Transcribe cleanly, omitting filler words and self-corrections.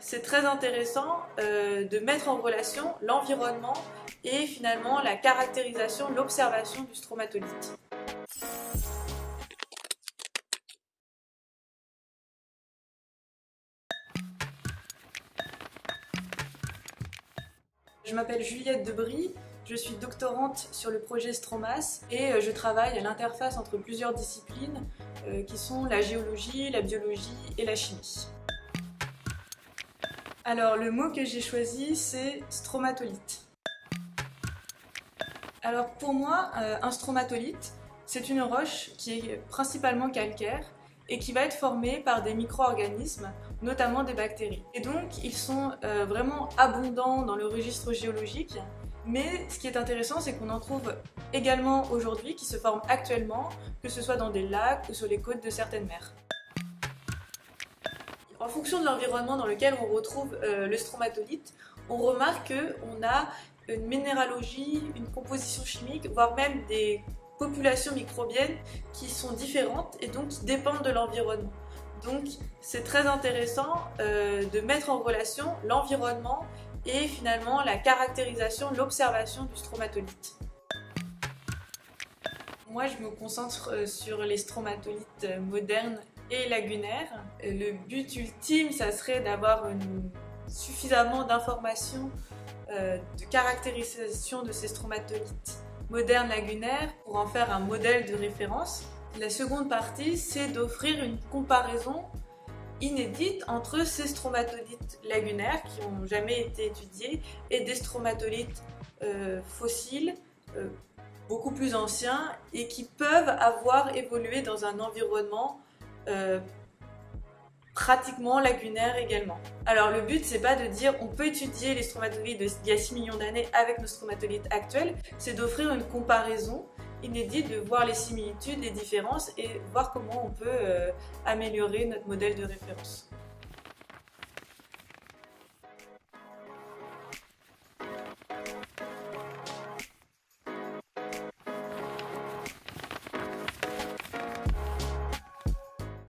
c'est très intéressant de mettre en relation l'environnement et finalement la caractérisation, l'observation du stromatolithe. Je m'appelle Juliette Debry, je suis doctorante sur le projet STROMAS et je travaille à l'interface entre plusieurs disciplines qui sont la géologie, la biologie et la chimie. Alors le mot que j'ai choisi c'est stromatolithe. Alors pour moi, un stromatolithe, c'est une roche qui est principalement calcaire et qui va être formée par des micro-organismes, notamment des bactéries. Et donc ils sont vraiment abondants dans le registre géologique, mais ce qui est intéressant c'est qu'on en trouve également aujourd'hui, qui se forment actuellement, que ce soit dans des lacs ou sur les côtes de certaines mers. En fonction de l'environnement dans lequel on retrouve le stromatolithe, on remarque qu'on a une minéralogie, une composition chimique, voire même des populations microbiennes qui sont différentes et donc qui dépendent de l'environnement. Donc c'est très intéressant de mettre en relation l'environnement et finalement la caractérisation, l'observation du stromatolithe. Moi je me concentre sur les stromatolithes modernes et lagunaires. Le but ultime, ça serait d'avoir suffisamment d'informations de caractérisation de ces stromatolithes modernes lagunaires pour en faire un modèle de référence. La seconde partie, c'est d'offrir une comparaison inédite entre ces stromatolithes lagunaires qui n'ont jamais été étudiés et des stromatolithes fossiles beaucoup plus anciens et qui peuvent avoir évolué dans un environnement pratiquement lagunaire également. Alors le but c'est pas de dire on peut étudier les stromatolithes d'il y a 6 millions d'années avec nos stromatolithes actuels, c'est d'offrir une comparaison inédite, de voir les similitudes, les différences et voir comment on peut améliorer notre modèle de référence.